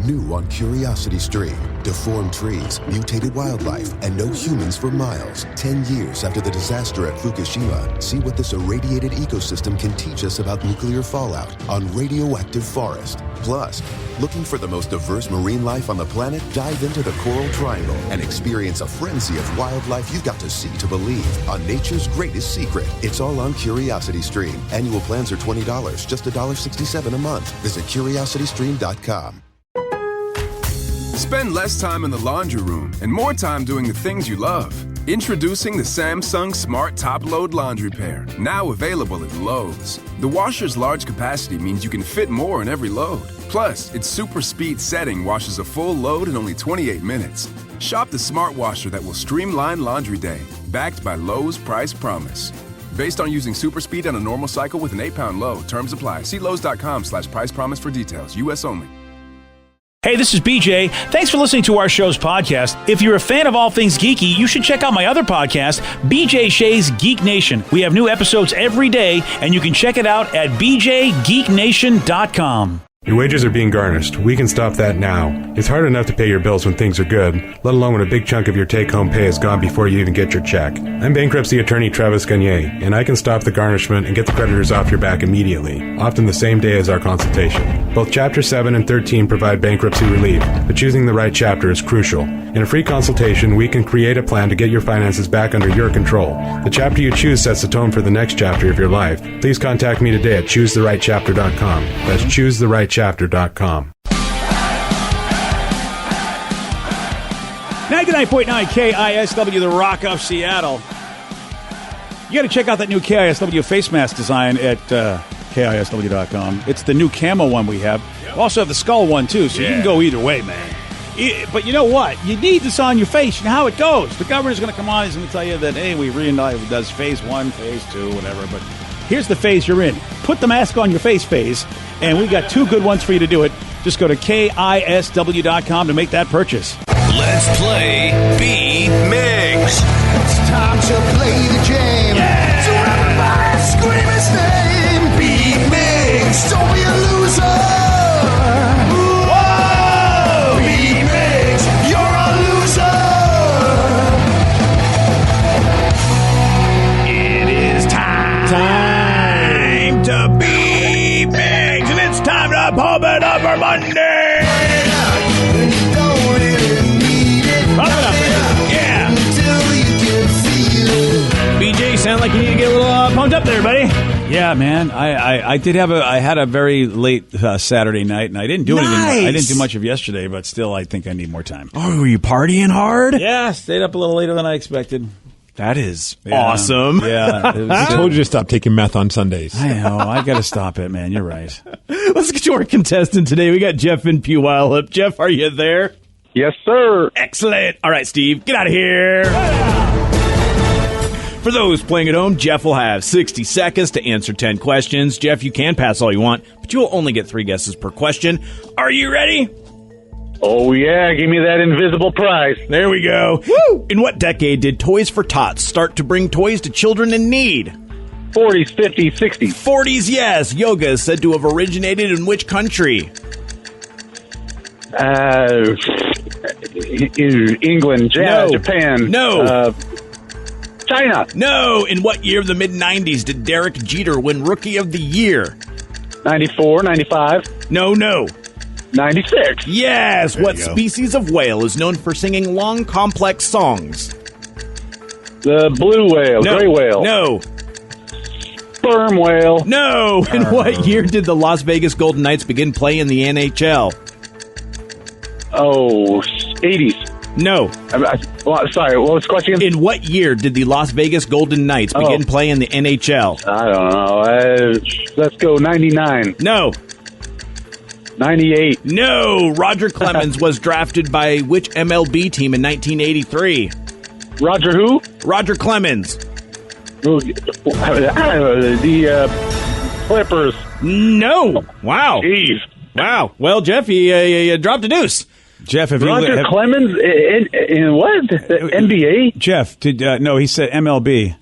New on Curiosity Stream. Deformed trees, mutated wildlife, and no humans for miles. 10 years after the disaster at Fukushima, see what this irradiated ecosystem can teach us about nuclear fallout on Radioactive Forest. Plus, looking for the most diverse marine life on the planet? Dive into the Coral Triangle and experience a frenzy of wildlife you've got to see to believe on nature's greatest secret. It's all on Curiosity Stream. Annual plans are $20, just $1.67 a month. Visit curiositystream.com. Spend less time in the laundry room and more time doing the things you love. Introducing the Samsung Smart Top Load Laundry Pair, now available at Lowe's. The washer's large capacity means you can fit more in every load. Plus, its super speed setting washes a full load in only 28 minutes. Shop the smart washer that will streamline laundry day, backed by Lowe's Price Promise. Based on using super speed on a normal cycle with an 8-pound load. Terms apply. See Lowe's.com/price promise for details. U.S. only. Hey, this is BJ. Thanks for listening to our show's podcast. If you're a fan of all things geeky, you should check out my other podcast, BJ Shea's Geek Nation. We have new episodes every day, and you can check it out at bjgeeknation.com. Your wages are being garnished. We can stop that now. It's hard enough to pay your bills when things are good, let alone when a big chunk of your take-home pay is gone before you even get your check. I'm bankruptcy attorney Travis Gagne, and I can stop the garnishment and get the creditors off your back immediately, often the same day as our consultation. Both Chapter 7 and 13 provide bankruptcy relief, but choosing the right chapter is crucial. In a free consultation, we can create a plan to get your finances back under your control. The chapter you choose sets the tone for the next chapter of your life. Please contact me today at ChooseTheRightChapter.com. That's ChooseTheRightChapter.com. 99.9 KISW, the Rock of Seattle. You got to check out that new KISW face mask design at KISW.com. It's the new camo one we have. We also have the skull one, too, so you can go either way, man. But you know what? You need this on your face. You know how it goes. The governor's going to come on. He's going to tell you that, hey, we does phase 1, phase 2, whatever. But here's the phase you're in. Put the mask on your face phase. And we got 2 good ones for you to do it. Just go to KISW.com to make that purchase. Let's play Beat Migs. It's time to play the game. Yeah! So everybody scream his name. Beat Migs. Don't be a loser. Whoa! Beat Migs. You're a loser. It is time to beat Migs. And it's time to pump it up for Monday. And you don't really need it. Pump it up, baby. Yeah. Until you can feel it. BJ, sound like you need to get a little pumped up there, buddy. Yeah, man. I had a very late Saturday night, and I didn't do anything. I didn't do much of yesterday, but still, I think I need more time. Oh, were you partying hard? Yeah, stayed up a little later than I expected. That is awesome. Yeah. I told you to stop taking meth on Sundays. I know. I got to stop it, man. You're right. Let's get to our contestant today. We got Jeff in Puyallup. Jeff, are you there? Yes, sir. Excellent. All right, Steve, get out of here. For those playing at home, Jeff will have 60 seconds to answer 10 questions. Jeff, you can pass all you want, but you will only get 3 guesses per question. Are you ready? Oh, yeah. Give me that invisible prize. There we go. Woo! In what decade did Toys for Tots start to bring toys to children in need? 40s, 50s, 60s. 40s, yes. Yoga is said to have originated in which country? England, Japan. No. China. No. In what year of the mid-90s did Derek Jeter win Rookie of the Year? 94, 95. No. 96. Yes. What species of whale is known for singing long, complex songs? The blue whale, gray whale. No. Sperm whale. No. In what year did the Las Vegas Golden Knights begin playing in the NHL? Oh, 80s. No. Sorry, what was the question? In what year did the Las Vegas Golden Knights begin playing in the NHL? I don't know. Let's go 99. No. 98. No. Roger Clemens was drafted by which MLB team in 1983? Roger who? Roger Clemens. The Clippers. No. Wow. Jeez. Wow. Well, Jeff, you dropped a deuce. Jeff, have Roger Clemens in what? NBA? Jeff, no, he said MLB.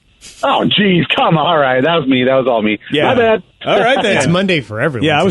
Oh, geez. Come on. All right. That was me. That was all me. Yeah. My bad. All right, then. It's Monday for everyone. Yeah,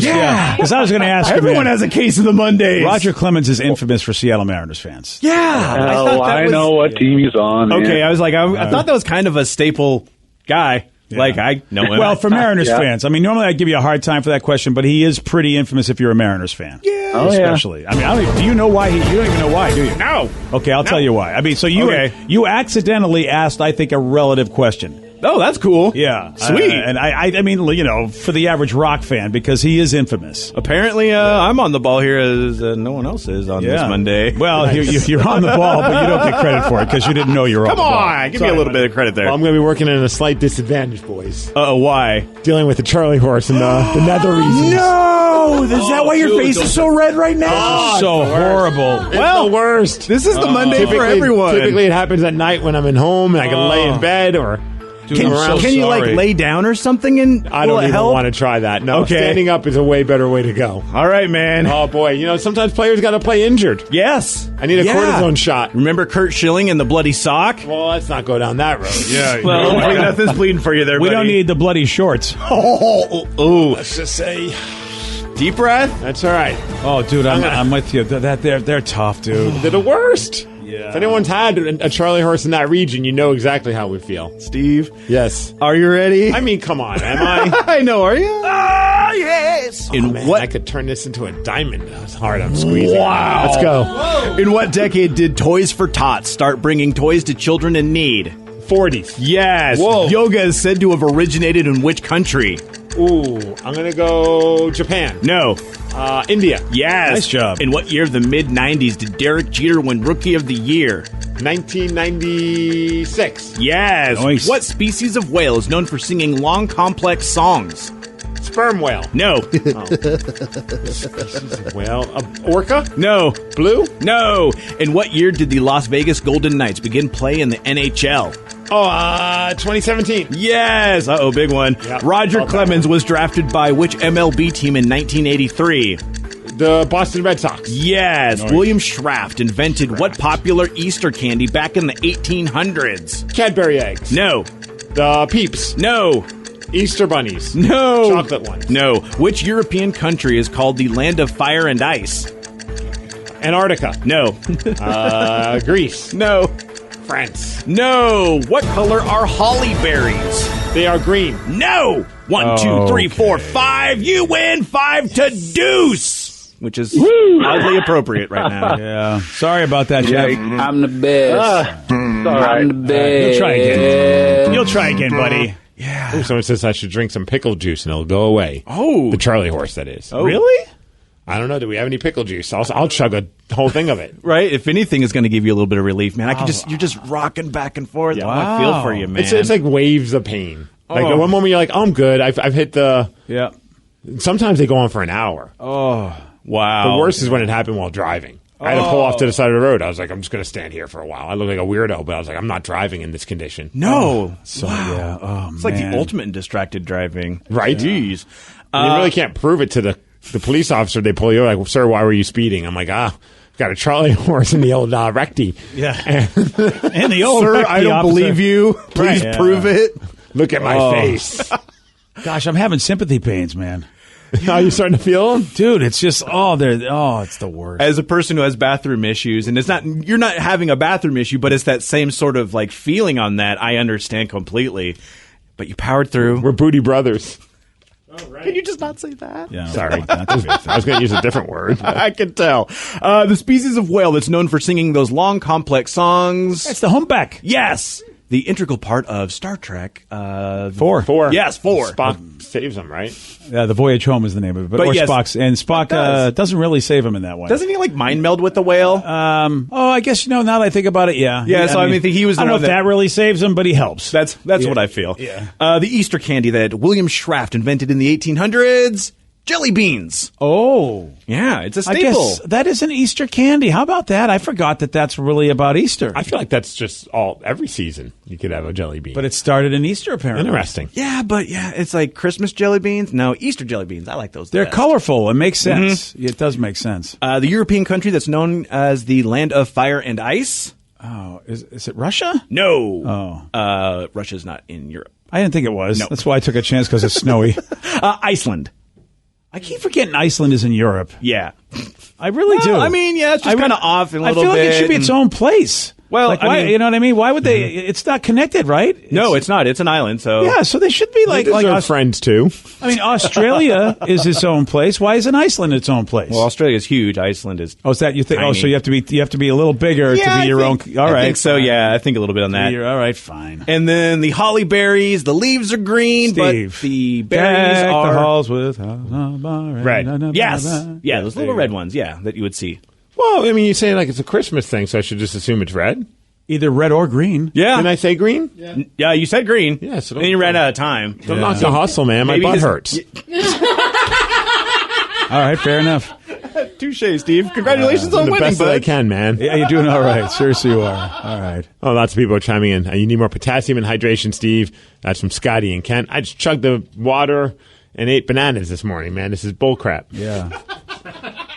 because I was going to ask him. Everyone has a case of the Mondays. Roger Clemens is infamous for Seattle Mariners fans. Yeah. I know what team he's on. Okay, man. I was like, I thought that was kind of a staple guy. Yeah. Like, I know him. Well, for Mariners Yeah. fans, I mean, normally I'd give you a hard time for that question, but he is pretty infamous if you're a Mariners fan. Yeah. Oh, yeah. Especially. I mean, do you know why? You don't even know why, do you? No. Okay, I'll tell you why. I mean, so you accidentally asked, I think, a relative question. Oh, that's cool. Yeah. Sweet. And I mean, you know, for the average rock fan, because he is infamous. Apparently, I'm on the ball here as no one else is on this Monday. Well, you're on the ball, but you don't get credit for it because you didn't know you were on Come the ball. on, give me a little bit of credit there. Well, I'm going to be working in a slight disadvantage, boys. Why? Dealing with the Charlie horse and the nether reasons. No! Is that why your face is so red right now? So horrible. It's the worst. This is the Monday for everyone. Typically, it happens at night when I'm at home and I can lay in bed or... Dude, Can, I'm so can you like sorry. lay down or something? And I will don't it even help? want to try that. No, Okay. standing up is a way better way to go. All right, man. Oh, boy. You know, sometimes players got to play injured. Yes. I need a cortisone shot. Remember Kurt Schilling and the bloody sock? Well, let's not go down that road. Yeah. Well, hopefully nothing's bleeding for you there, we buddy. don't need the bloody shorts. Oh, Let's just say... deep breath. That's all right. Oh, dude, I'm with you. They're tough, dude. They're the worst. Yeah. If anyone's had a Charlie horse in that region, you know exactly how we feel. Steve, Yes. are you ready? I mean, come on, am I? I know. Are you? Ah, yes. In Man, what? I could turn this into a diamond. That's hard. I'm squeezing. Wow. Let's go. In what decade did Toys for Tots start bringing toys to children in need? 40s. Yes. Whoa. Yoga is said to have originated in which country? Ooh, I'm going to go Japan. No. India. Yes. Nice job. In what year of the mid-'90s did Derek Jeter win Rookie of the Year? 1996. Yes. Nice. What species of whale is known for singing long, complex songs? Sperm whale. No. Well, orca? No. Blue? No. In what year did the Las Vegas Golden Knights begin play in the NHL? Oh, 2017. Yes. Uh-oh, big one. Yep. Roger Okay. Clemens was drafted by which MLB team in 1983? The Boston Red Sox. Yes. William Schraft invented what popular Easter candy back in the 1800s? Cadbury eggs. No. The Peeps. No. Easter bunnies. No. Chocolate ones. No. Which European country is called the Land of Fire and Ice? Antarctica. No. Greece. No. France. No. What color are holly berries? They are green. No. 1, 2, 3, 4, 5. You win 5 to deuce, which is oddly appropriate right now. Yeah. Sorry about that, Jeff. I'm the best. I'm the best. You'll try again. You'll try again, buddy. Ooh, someone says I should drink some pickle juice and it'll go away. Oh. The Charlie horse, that is. Really? I don't know. Do we have any pickle juice? I'll chug a whole thing of it. Right. If anything is going to give you a little bit of relief, man, you're just rocking back and forth. Yeah. Oh, I feel for you, man. It's like waves of pain. Like Oh. at one moment you're like, oh, I'm good. I've hit the. Yeah. Sometimes they go on for an hour. Oh, wow. The worst is when it happened while driving. I had to pull off to the side of the road. I was like, I'm just going to stand here for a while. I look like a weirdo, but I was like, I'm not driving in this condition. No. So, yeah. Oh, It's like the ultimate in distracted driving. Right? Jeez. You really can't prove it to the police officer. They pull you like, sir, why were you speeding? I'm like, got a Charlie horse in the old recti. Yeah. And the old Sir, recti I don't officer. believe you. Please Right. prove it. Look at my face. Gosh, I'm having sympathy pains, man. How you starting to feel them? Dude, it's just, it's the worst. As a person who has bathroom issues, and you're not having a bathroom issue, but it's that same sort of like feeling on that. I understand completely. But you powered through. We're booty brothers. Can you just not say that? Yeah, Sorry. not to be offensive. I was going to use a different word. I can tell. The species of whale that's known for singing those long, complex songs. It's the humpback. Yes. The integral part of Star Trek. Four. Yes, 4. Spock saves them, right? Yeah, the Voyage Home is the name of it. But or yes, Spock's. And Spock doesn't really save him in that way. Doesn't he like mind meld with the whale? I guess, now that I think about it, yeah. Yeah, so I mean, he was the I don't know one if that- that really saves him, but he helps. That's what I feel. Yeah. The Easter candy that William Schraft invented in the 1800s. Jelly beans. Oh. Yeah, it's a I staple. guess that is an Easter candy. How about that? I forgot that that's really about Easter. I feel like that's just every season you could have a jelly bean. But it started in Easter, apparently. Interesting. Yeah, but it's like Christmas jelly beans. No, Easter jelly beans. I like those. They're best. colorful. It makes sense. It does make sense. The European country that's known as the Land of Fire and Ice. Oh, is it Russia? No. Russia's not in Europe. I didn't think it was. No. That's why I took a chance because it's snowy. Iceland. I keep forgetting Iceland is in Europe. Yeah. I really do. I mean, yeah, it's just kind of off in a little bit. I feel like it should be its own place. Well, like, I why, mean- you know what I mean? Why would they? It's not connected, right? No, it's not. It's an island, so... Yeah, so they should be like friends, too. I mean, Australia is its own place. Why isn't Iceland its own place? Well, Australia's huge. Iceland is is that you think? tiny. Oh, so you have to be a little bigger to be your own. All right, I think so, yeah. I think a little bit on that. All right, fine. And then the holly berries, the leaves are green, Steve, but the berries deck are... the halls with red. Yes. Yeah, those little red ones, yeah, that you would see. Well, I mean, you say like it's a Christmas thing, so I should just assume it's red? Either red or green. Yeah. Didn't I say green? Yeah, you said green. Yeah, so and you ran out of time. Don't knock the hustle, man. My Maybe butt his- hurts. All right, fair enough. Touche, Steve. Congratulations I'm on the winning, best that I bud. can, man. Yeah, you're doing all right. Seriously, you are. All right. Oh, lots of people are chiming in. You need more potassium and hydration, Steve. That's from Scotty and Kent. I just chugged the water and ate bananas this morning, man. This is bullcrap. Yeah.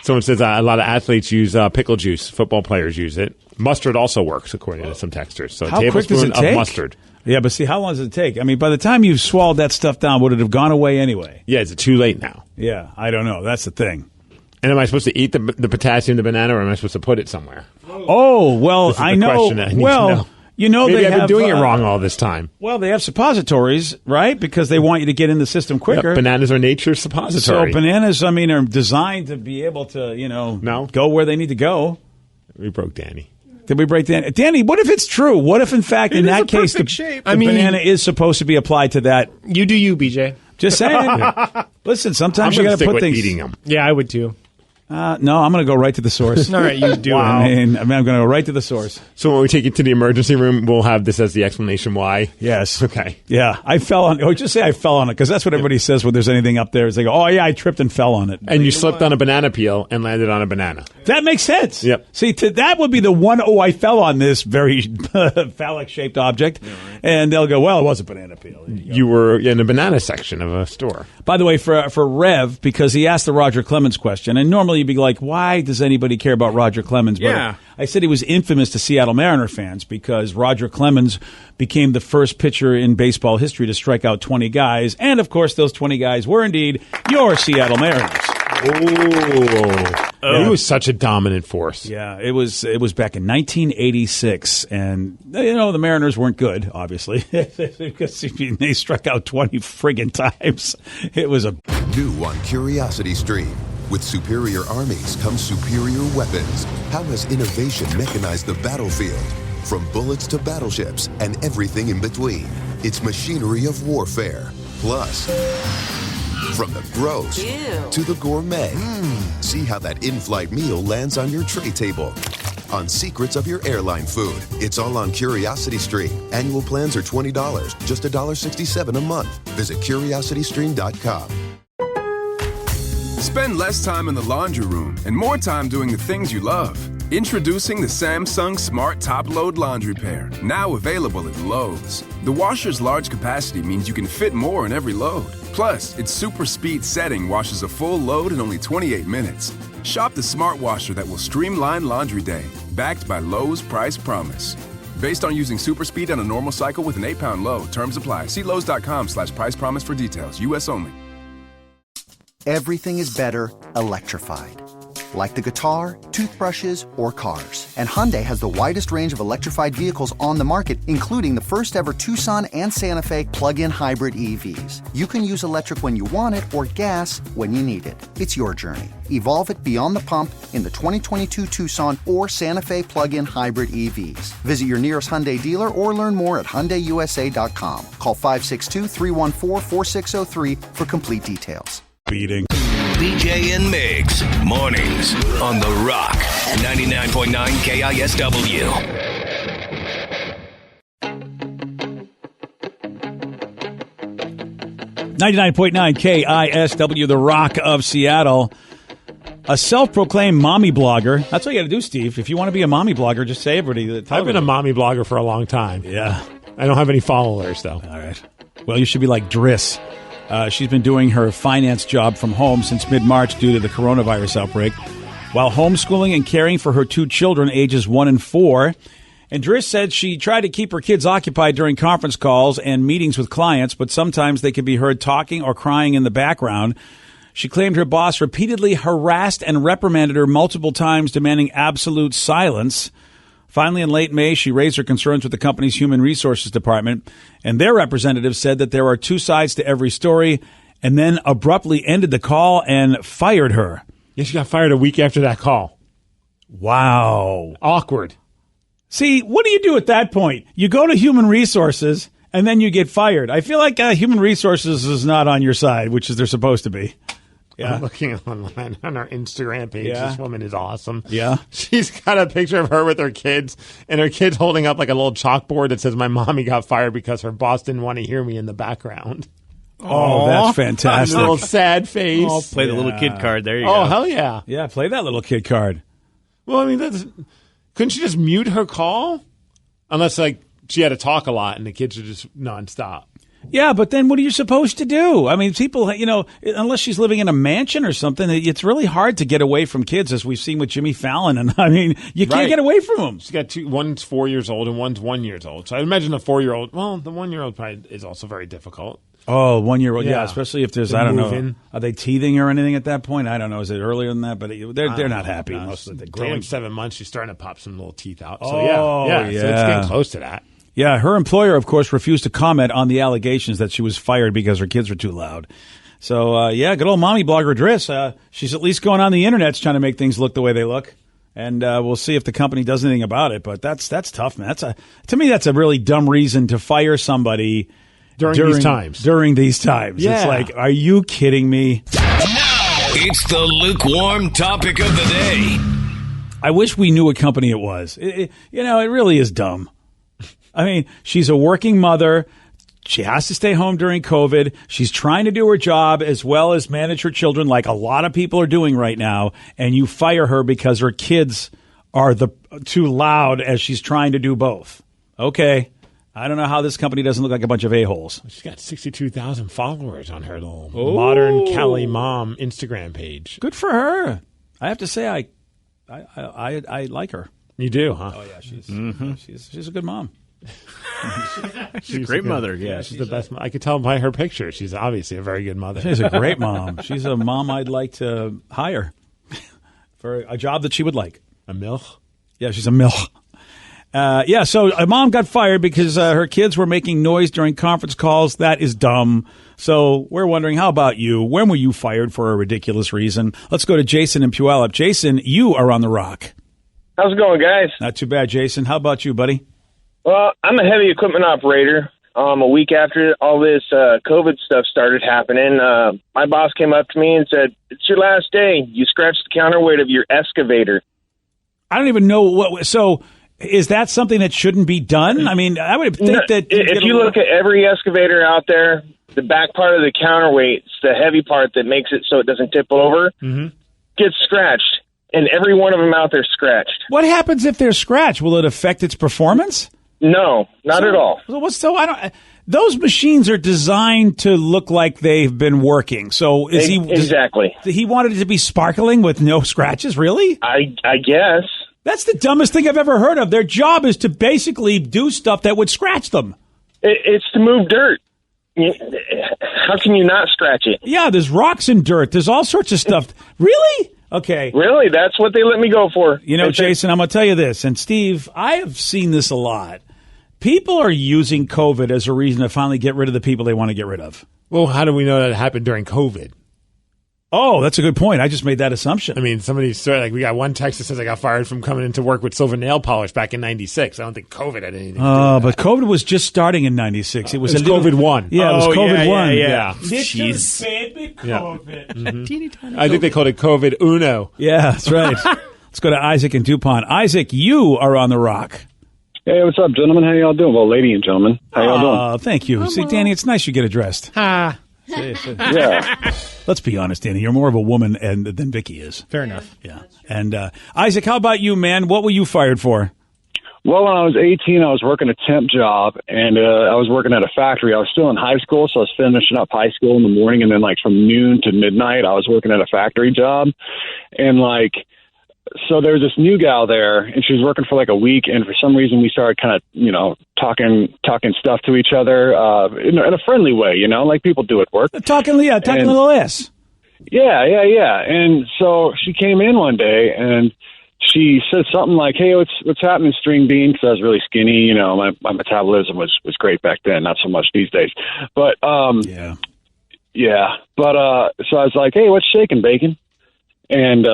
Someone says a lot of athletes use pickle juice. Football players use it. Mustard also works, according to some texters. So How a quick does tablespoon it of take? mustard. Yeah, but see, how long does it take? I mean, by the time you've swallowed that stuff down, would it have gone away anyway? Yeah, is it too late now? Yeah, I don't know. That's the thing. And am I supposed to eat the potassium, the banana, or am I supposed to put it somewhere? Oh, well, This is I the know. question that I need to Well, know. you know, Maybe they I've been have, doing it wrong all this time. Well, they have suppositories, right? Because they want you to get in the system quicker. Yep, bananas are nature's So suppository. bananas, I mean, are designed to be able to, go where they need to go. We broke Danny. Did we break Danny? Danny, what if it's true? What if, in fact, in is that a case, the, perfect shape. the I mean- banana is supposed to be applied to that? You do you, BJ. Just saying. Listen, I'm sometimes you going to got to stick put with things. eating them. Yeah, I would too. No, I'm going to go right to the source. All right, you do it. I mean, I'm going to go right to the source. So when we take it to the emergency room, we'll have this as the explanation why. Yes. Okay. Yeah, I fell on. Oh, just say I fell on it because that's what everybody says when there's anything up there. Is they go, "Oh yeah, I tripped and fell on it." And you slipped on a banana peel and landed on a banana. That makes sense. Yep. See, that would be the one. Oh, I fell on this very phallic-shaped object, and they'll go, "Well, it was a banana peel." You were in a banana section of a store. By the way, for Rev, because he asked the Roger Clemens question, and normally you'd be like, "Why does anybody care about Roger Clemens?" But Yeah. I said he was infamous to Seattle Mariner fans because Roger Clemens became the first pitcher in baseball history to strike out 20 guys, and of course, those 20 guys were indeed your Seattle Mariners. Oh, he was such a dominant force. Yeah, it was back in 1986, and the Mariners weren't good, obviously, because they struck out 20 friggin' times. It was a New on Curiosity Stream. With superior armies comes superior weapons. How has innovation mechanized the battlefield? From bullets to battleships and everything in between. It's machinery of warfare. Plus, from the gross to the gourmet. See how that in-flight meal lands on your tray table. On secrets of your airline food. It's all on Curiosity Stream. Annual plans are $20, just $1.67 a month. Visit curiositystream.com. Spend less time in the laundry room and more time doing the things you love. Introducing the Samsung Smart Top Load Laundry Pair, now available at Lowe's. The washer's large capacity means you can fit more in every load. Plus, its super speed setting washes a full load in only 28 minutes. Shop the smart washer that will streamline laundry day, backed by Lowe's Price Promise. Based on using super speed on a normal cycle with an 8-pound load, terms apply. See Lowe's.com/price promise for details. U.S. only. Everything is better electrified. Like the guitar, toothbrushes, or cars. And Hyundai has the widest range of electrified vehicles on the market, including the first ever Tucson and Santa Fe plug-in hybrid EVs. You can use electric when you want it or gas when you need it. It's your journey. Evolve it beyond the pump in the 2022 Tucson or Santa Fe plug-in hybrid EVs. Visit your nearest Hyundai dealer or learn more at HyundaiUSA.com. Call 562-314-4603 for complete details. beating. BJ and Migs, mornings on The Rock, 99.9 KISW. .9 KISW, The Rock of Seattle. A self-proclaimed mommy blogger. That's what you got to do, Steve. If you want to be a mommy blogger, just say everybody. I've been a mommy blogger for a long time. Yeah. I don't have any followers, though. All right. Well, you should be like Driss. She's been doing her finance job from home since mid-March due to the coronavirus outbreak, while homeschooling and caring for her two children, ages 1 and 4. And Driss said she tried to keep her kids occupied during conference calls and meetings with clients, but sometimes they could be heard talking or crying in the background. She claimed her boss repeatedly harassed and reprimanded her multiple times, demanding absolute silence. Finally, in late May, she raised her concerns with the company's human resources department, and their representative said that there are two sides to every story, and then abruptly ended the call and fired her. Yeah, she got fired a week after that call. Wow. Awkward. See, what do you do at that point? You go to human resources, and then you get fired. I feel like human resources is not on your side, which is they're supposed to be. Yeah. I'm looking online on our Instagram page. Yeah. This woman is awesome. Yeah. She's got a picture of her with her kids, and her kids holding up like a little chalkboard that says, "My mommy got fired because her boss didn't want to hear me" in the background. Oh, that's fantastic. A little sad face. Oh, play the little kid card. There you go. Oh, hell yeah. Yeah, play that little kid card. Well, I mean, couldn't she just mute her call? Unless, like, she had to talk a lot and the kids are just nonstop. Yeah, but then what are you supposed to do? I mean, people, unless she's living in a mansion or something, it's really hard to get away from kids, as we've seen with Jimmy Fallon. And I mean, you can't get away from them. She's got two. One's 4 years old and one's 1 year old. So I imagine the 4-year-old. Well, the 1-year-old probably is also very difficult. Oh, 1-year-old, yeah. Yeah. Especially if there's, They're I don't know, moving. are they teething or anything at that point? I don't know. Is it earlier than that? But they're not happy. No, Most of the growing 7 months, she's starting to pop some little teeth out. So Oh, yeah. So it's getting close to that. Yeah, her employer, of course, refused to comment on the allegations that she was fired because her kids were too loud. So, good old mommy blogger Driss. She's at least going on the internet trying to make things look the way they look. And we'll see if the company does anything about it. But that's tough, man. To me, that's a really dumb reason to fire somebody during these times. During these times. Yeah. It's like, are you kidding me? It's the lukewarm topic of the day. I wish we knew what company it was. It really is dumb. I mean, she's a working mother. She has to stay home during COVID. She's trying to do her job as well as manage her children like a lot of people are doing right now. And you fire her because her kids are too loud as she's trying to do both. Okay. I don't know how this company doesn't look like a bunch of a-holes. She's got 62,000 followers on her little Modern Kelly Mom Instagram page. Good for her. I have to say, I like her. You do, huh? Oh yeah, she's a good mom. She's a great mother. Yeah, she's the best. I could tell by her picture. She's obviously a very good mother. She's a great mom. She's a mom I'd like to hire for a job that she would like. A MILF? Yeah, she's a MILF. So a mom got fired because her kids were making noise during conference calls. That is dumb. So we're wondering, how about you? When were you fired for a ridiculous reason? Let's go to Jason in Puyallup. Jason, you are on the Rock. How's it going, guys? Not too bad, Jason. How about you, buddy? Well, I'm a heavy equipment operator. A week after all this COVID stuff started happening, my boss came up to me and said, "It's your last day. You scratched the counterweight of your excavator." I don't even know what. So is that something that shouldn't be done? I mean, I would think that if you look at every excavator out there, the back part of the counterweight's the heavy part that makes it so it doesn't tip over, gets scratched, and every one of them out there scratched. What happens if they're scratched? Will it affect its performance? No, not at all. Those machines are designed to look like they've been working. So exactly? He wanted it to be sparkling with no scratches. Really? I guess that's the dumbest thing I've ever heard of. Their job is to basically do stuff that would scratch them. It's to move dirt. How can you not scratch it? Yeah, there's rocks and dirt. There's all sorts of stuff. Really? Okay. Really? That's what they let me go for. Jason, I'm going to tell you this, and Steve, I have seen this a lot. People are using COVID as a reason to finally get rid of the people they want to get rid of. Well, how do we know that it happened during COVID? Oh, that's a good point. I just made that assumption. I mean, we got one text that says I got fired from coming into work with silver nail polish back in '96. I don't think COVID had anything to do with but COVID was just starting in '96. It was COVID-1. Yeah, it was COVID-1. Yeah. Jeez. Baby COVID. Teeny tiny I think they called it COVID Uno. Yeah, that's right. Let's go to Isaac in DuPont. Isaac, you are on the Rock. Hey, what's up, gentlemen? How y'all doing? Well, lady and gentlemen, how y'all doing? Oh, thank you. See, Danny, it's nice you get addressed. Ha. Yeah. Let's be honest, Danny. You're more of a woman than Vicky is. Fair enough. Yeah. And Isaac, how about you, man? What were you fired for? Well, when I was 18, I was working a temp job, and I was working at a factory. I was still in high school, so I was finishing up high school in the morning, and then, from noon to midnight, I was working at a factory job. And, so there was this new gal there, and she was working for like a week, and for some reason we started kind of, talking stuff to each other in a friendly way, like people do at work. Talking a little less. Yeah. And so she came in one day, and she said something like, "Hey, what's happening, String Bean?" Because I was really skinny. My metabolism was great back then, not so much these days. But yeah. But so I was like, "Hey, what's shaking, Bacon?" And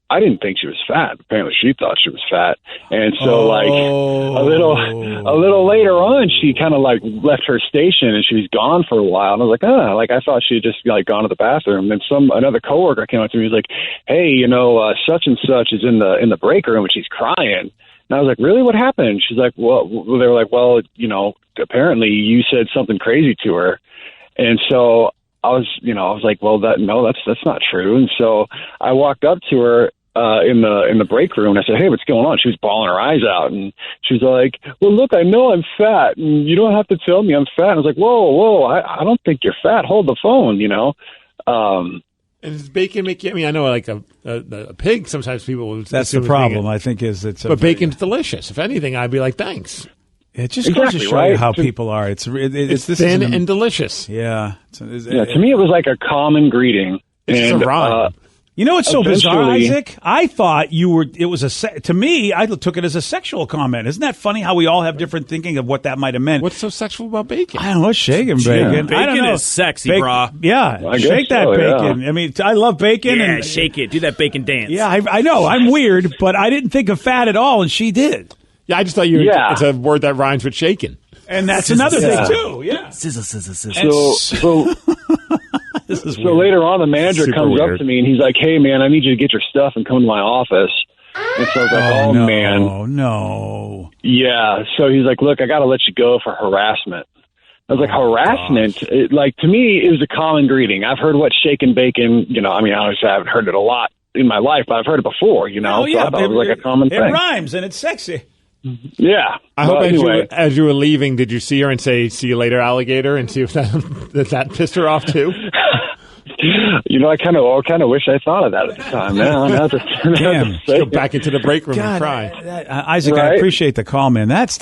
I didn't think she was fat. Apparently, she thought she was fat. And so, a little later on, she kind of left her station, and she was gone for a while. And I was like, I thought she had just gone to the bathroom. And another coworker came up to me. He was like, "Hey, such and such is in the break room, and she's crying." And I was like, "Really? What happened?" She's like, "Well," they were like, "Well, apparently you said something crazy to her." And so I was like, "Well, that's not true." And so I walked up to her in the break room, and I said, "Hey, what's going on?" She was bawling her eyes out, and she's like, "Well, look, I know I'm fat, and you don't have to tell me I'm fat." And I was like, "Whoa, I don't think you're fat. Hold the phone, And does bacon make you? I mean, I know like a pig. Sometimes people will. That's the problem. I think but bacon's delicious. If anything, I'd be like, thanks. It just goes to show you how people are. It's thin and delicious. Yeah. To me, it was like a common greeting. It's a rhyme. What's so bizarre, Isaac? I thought to me, I took it as a sexual comment. Isn't that funny how we all have different thinking of what that might have meant? What's so sexual about bacon? I don't know. Shaking bacon. Bacon I don't know. is sexy, brah. Yeah. Shake that bacon. Yeah. I mean, I love bacon. Yeah, and shake it. Do that bacon dance. Yeah, I know. I'm weird, but I didn't think of fat at all, and she did. Yeah, I just thought it's a word that rhymes with shaking. And that's another thing, too. Yeah. Scissor. So later on, the manager comes up to me, and he's like, "Hey, man, I need you to get your stuff and come to my office." And so I was like, "Oh, no, man. No. Yeah. So he's like, "Look, I got to let you go for harassment." I was like, harassment? To me, it was a common greeting. I've heard what shaking bacon, obviously I haven't heard it a lot in my life, but I've heard it before, So I thought it was like a common thing. It rhymes, and it's sexy. Yeah. I hope as you were leaving, did you see her and say, "See you later, alligator," and see if that pissed her off too? I kind of wish I thought of that at the time. Damn. Go back into the break room and cry. Isaac, right? I appreciate the call, man. That's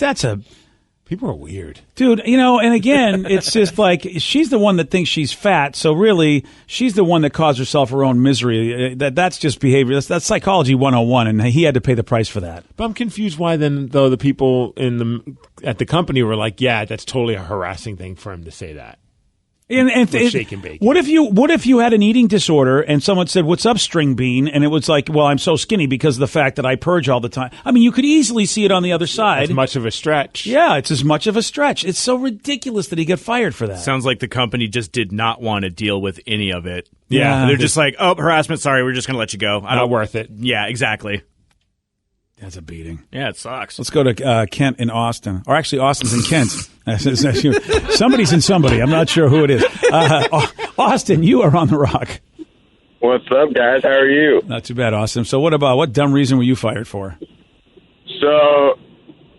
people are weird, dude. And again, it's just like she's the one that thinks she's fat, so really she's the one that caused herself her own misery. That's just behavior. That's psychology 101, and he had to pay the price for that. But I'm confused why then, though, the people at the company were like, "Yeah, that's totally a harassing thing for him to say that." And shaking bacon. What if you had an eating disorder and someone said, "What's up, String Bean?" And it was like, "Well, I'm so skinny because of the fact that I purge all the time." I mean, you could easily see it on the other side. As much of a stretch. Yeah, it's as much of a stretch. It's so ridiculous that he got fired for that. Sounds like the company just did not want to deal with any of it. Yeah. They're just like, "Oh, harassment. Sorry, we're just going to let you go." Not worth it. Yeah, exactly. That's a beating. Yeah, it sucks. Let's go to Kent in Austin. Or actually, Austin's in Kent. Somebody's in somebody. I'm not sure who it is. Austin, you are on the rock. What's up, guys? How are you? Not too bad, Austin. So what dumb reason were you fired for? So, all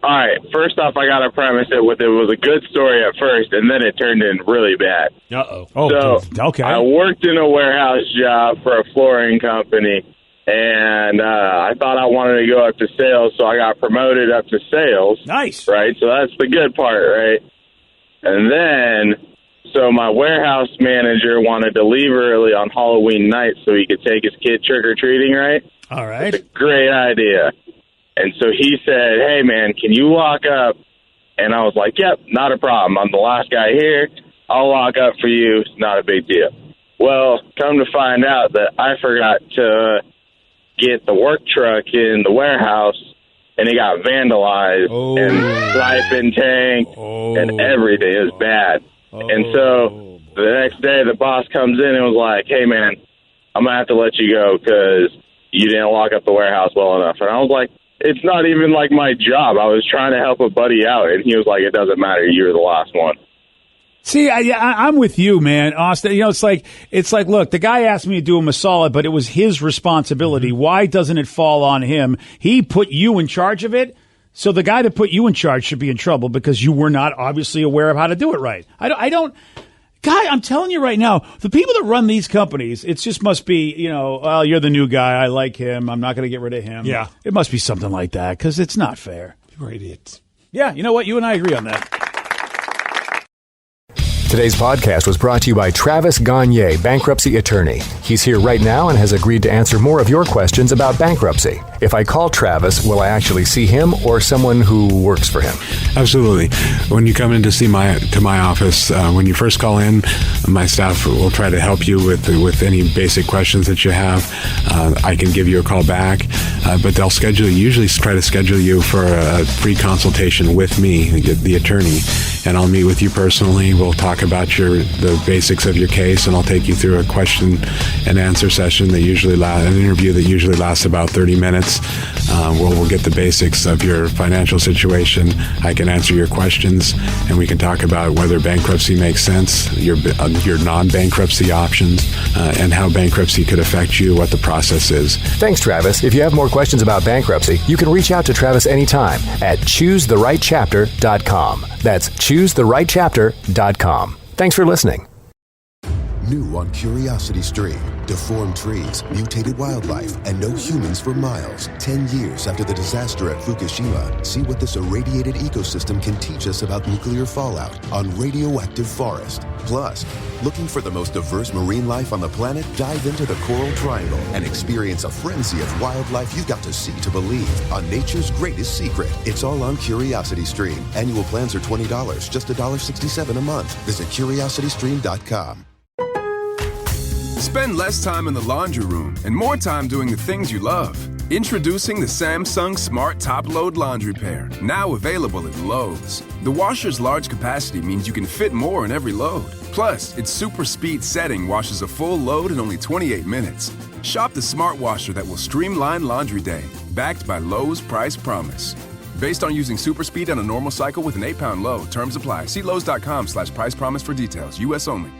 right. First off, I got to premise it with it was a good story at first, and then it turned in really bad. Uh-oh. Oh, so, okay. I worked in a warehouse job for a flooring company, and I thought I wanted to go up to sales, so I got promoted up to sales. Nice. Right? So that's the good part, right? And then, so my warehouse manager wanted to leave early on Halloween night so he could take his kid trick-or-treating, right? All right. It's a great idea. And so he said, "Hey, man, can you lock up?" And I was like, "Yep, not a problem. I'm the last guy here. I'll lock up for you. It's not a big deal." Well, come to find out that I forgot to get the work truck in the warehouse, and it got vandalized, and siphon tank, and everything. It was bad. And so the next day, the boss comes in and was like, "Hey, man, I'm going to have to let you go because you didn't lock up the warehouse well enough." And I was like, "It's not even like my job. I was trying to help a buddy out." And he was like, "It doesn't matter. You're the last one." See, I'm with you, man, Austin. It's like, look, the guy asked me to do him a solid, but it was his responsibility. Why doesn't it fall on him? He put you in charge of it. So the guy that put you in charge should be in trouble because you were not obviously aware of how to do it right. I don't, Guy, I'm telling you right now, the people that run these companies, it just must be, well, you're the new guy. I like him. I'm not going to get rid of him. Yeah. It must be something like that because it's not fair. You're idiots. Yeah, you know what? You and I agree on that. Today's podcast was brought to you by Travis Gagne, bankruptcy attorney. He's here right now and has agreed to answer more of your questions about bankruptcy. If I call Travis, will I actually see him or someone who works for him? Absolutely. When you come in to my office, when you first call in, my staff will try to help you with any basic questions that you have. I can give you a call back, but they'll usually try to schedule you for a free consultation with me, the attorney, and I'll meet with you personally. We'll talk about the basics of your case, and I'll take you through a question and answer session an interview that usually lasts about 30 minutes. We'll get the basics of your financial situation. I can answer your questions, and we can talk about whether bankruptcy makes sense, your non-bankruptcy options, and how bankruptcy could affect you, what the process is. Thanks, Travis. If you have more questions about bankruptcy, you can reach out to Travis anytime at choosetherightchapter.com. That's choosetherightchapter.com. Thanks for listening. New on Curiosity Stream. Deformed trees, mutated wildlife, and no humans for miles. 10 years after the disaster at Fukushima, see what this irradiated ecosystem can teach us about nuclear fallout on Radioactive Forest. Plus, looking for the most diverse marine life on the planet? Dive into the Coral Triangle and experience a frenzy of wildlife you've got to see to believe on nature's greatest secret. It's all on Curiosity Stream. Annual plans are $20, just $1.67 a month. Visit curiositystream.com. Spend less time in the laundry room and more time doing the things you love. Introducing the Samsung Smart Top Load Laundry Pair, now available at Lowe's. The washer's large capacity means you can fit more in every load. Plus, its super speed setting washes a full load in only 28 minutes. Shop the smart washer that will streamline laundry day, backed by Lowe's Price Promise. Based on using super speed on a normal cycle with an 8-pound load, terms apply. See Lowe's.com/price promise for details. U.S. only.